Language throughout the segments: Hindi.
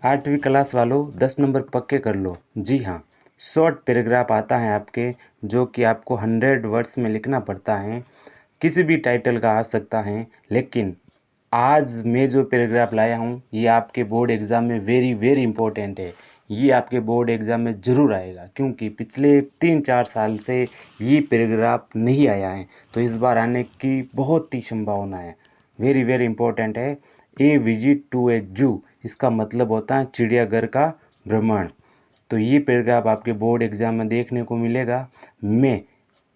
8वीं क्लास वालों 10 नंबर पक्के कर लो। जी हाँ, शॉर्ट पैराग्राफ आता है आपके, जो कि आपको 100 वर्ड्स में लिखना पड़ता है। किसी भी टाइटल का आ सकता है, लेकिन आज मैं जो पैराग्राफ लाया हूँ ये आपके बोर्ड एग्ज़ाम में वेरी वेरी इंपॉर्टेंट है। ये आपके बोर्ड एग्ज़ाम में ज़रूर आएगा, क्योंकि पिछले 3-4 साल से ये पैराग्राफ नहीं आया है, तो इस बार आने की बहुत ही संभावना है। वेरी वेरी इंपॉर्टेंट है। ए विजिट टू ए जू, इसका मतलब होता है चिड़ियाघर का भ्रमण। तो ये पैराग्राफ आपके बोर्ड एग्ज़ाम में देखने को मिलेगा। मैं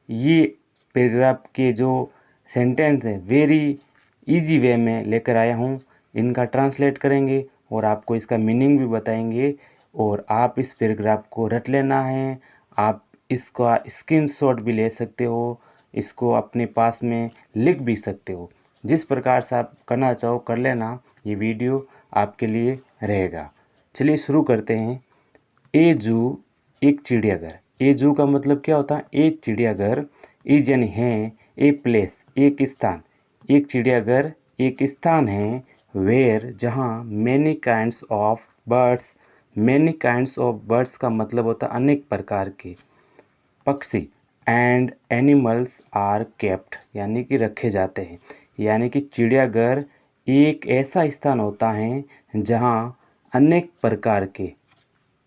ये पैराग्राफ के जो सेंटेंस है वेरी इजी वे में लेकर आया हूँ। इनका ट्रांसलेट करेंगे और आपको इसका मीनिंग भी बताएंगे, और आप इस पैराग्राफ को रट लेना है। आप इसका स्क्रीनशॉट भी ले सकते हो, इसको अपने पास में लिख भी सकते हो। जिस प्रकार से आप करना चाहो कर लेना, ये वीडियो आपके लिए रहेगा। चलिए शुरू करते हैं। ए जू, एक चिड़ियाघर। ए जू का मतलब क्या होता है? एक चिड़ियाघर। इज यानी है, ए प्लेस एक स्थान। एक चिड़ियाघर एक स्थान है, वेयर जहाँ many kinds of birds. Many kinds of birds का मतलब होता है अनेक प्रकार के पक्षी, एंड एनिमल्स आर केप्ट यानी कि रखे जाते हैं। यानी कि चिड़ियाघर एक ऐसा स्थान होता है जहाँ अनेक प्रकार के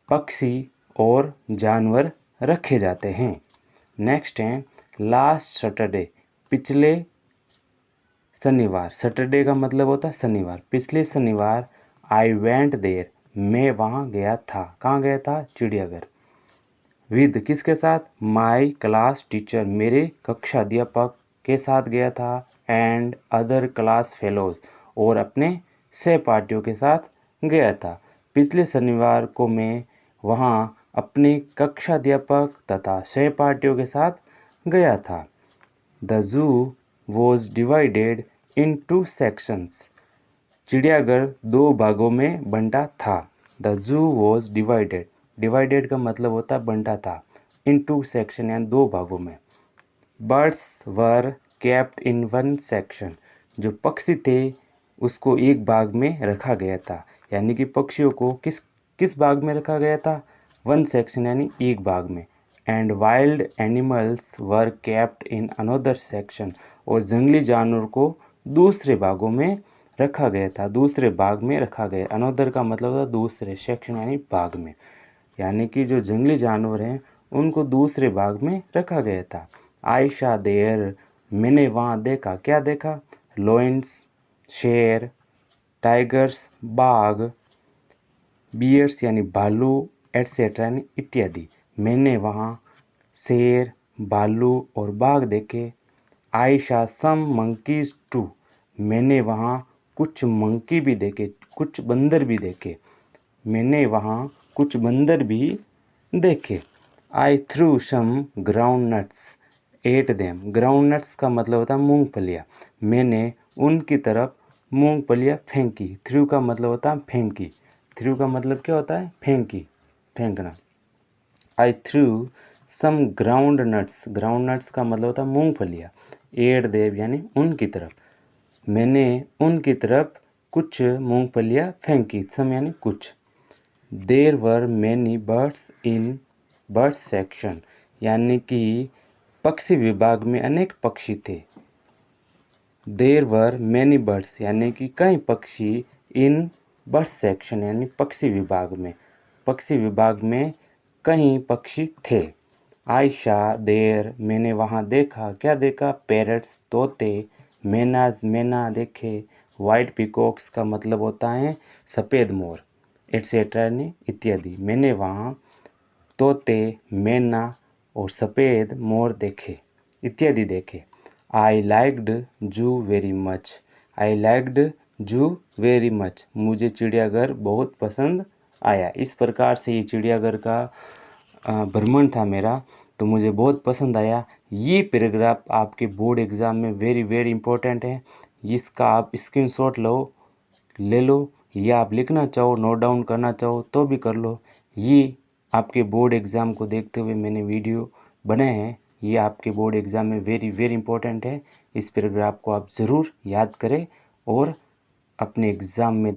पक्षी और जानवर रखे जाते हैं। नेक्स्ट है लास्ट सैटरडे, पिछले शनिवार। सैटरडे का मतलब होता है शनिवार। पिछले शनिवार आई वेंट देयर, मैं वहाँ गया था। कहाँ गया था? चिड़ियाघर। विद, किसके साथ? माई क्लास टीचर, मेरे कक्षा अध्यापक के साथ गया था। एंड अदर क्लास फेलोज, और अपने सहपाठियों के साथ गया था। पिछले शनिवार को मैं वहाँ अपने कक्षा अध्यापक तथा सहपाठियों के साथ गया था। The zoo was divided into sections, चिड़ियाघर 2 भागों में बंटा था। The zoo was divided, divided का मतलब होता है बंटा था, इनटू सेक्शन यानी 2 भागों में। Birds were kept in 1 section, जो पक्षी थे उसको एक भाग में रखा गया था। यानी कि पक्षियों को किस भाग में रखा गया था? 1 सेक्शन यानी एक भाग में। And wild animals were kept in another section, और जंगली जानवर को दूसरे भागों में रखा गया था। दूसरे भाग में रखा गया। अनदर का मतलब था दूसरे, सेक्शन यानी भाग में। यानी कि जो जंगली जानवर हैं उनको दूसरे भाग में रखा गया था। आई शा देयर, मैंने वहाँ देखा। क्या देखा? लॉयंस शेर, टाइगर्स बाघ, बियर्स यानी भालू, एटसेट्रा यानी इत्यादि। मैंने वहाँ शेर, भालू और बाघ देखे। आई शा सम मंकीज टू, मैंने वहाँ कुछ मंकी भी देखे, कुछ बंदर भी देखे। मैंने वहाँ कुछ बंदर भी देखे। I threw some groundnuts at them, groundnuts का मतलब होता है मूंगफलियाँ। मैंने उनकी तरफ मूंगफलियाँ फेंकी। थ्रू का मतलब होता है फेंकी। थ्रू का मतलब क्या होता है? फेंकी, फेंकना। I threw some groundnuts, groundnuts का मतलब होता है मूंगफलियाँ। एट देव यानी उनकी तरफ, मैंने उनकी तरफ कुछ मूंगफलियाँ फेंकी। सम यानी कुछ। There were many birds in birds section, यानी कि पक्षी विभाग में अनेक पक्षी थे। देर वर मैनी बर्ड्स यानी कि कई पक्षी, इन बर्ड्स सेक्शन यानी पक्षी विभाग में। पक्षी विभाग में कई पक्षी थे। आई शा देर, मैंने वहाँ देखा। क्या देखा? पैरट्स तोते, मैनाज मैना देखे। वाइट पिकॉक्स का मतलब होता है सफ़ेद मोर, एटसेट्रा ने इत्यादि। मैंने वहाँ तोते, मैना और सफ़ेद मोर देखे, इत्यादि देखे। आई लाइक्ड जू वेरी मच, आई लाइक्ड जू वेरी मच, मुझे चिड़ियाघर बहुत पसंद आया। इस प्रकार से ये चिड़ियाघर का भ्रमण था मेरा, तो मुझे बहुत पसंद आया। ये पैराग्राफ आपके बोर्ड एग्ज़ाम में वेरी वेरी इंपॉर्टेंट है। इसका आप स्क्रीनशॉट ले लो, या आप लिखना चाहो, नोट डाउन करना चाहो तो भी कर लो। ये आपके बोर्ड एग्ज़ाम को देखते हुए मैंने वीडियो बनाए हैं। ये आपके बोर्ड एग्ज़ाम में वेरी वेरी इंपॉर्टेंट है। इस पैराग्राफ को आप ज़रूर याद करें और अपने एग्ज़ाम में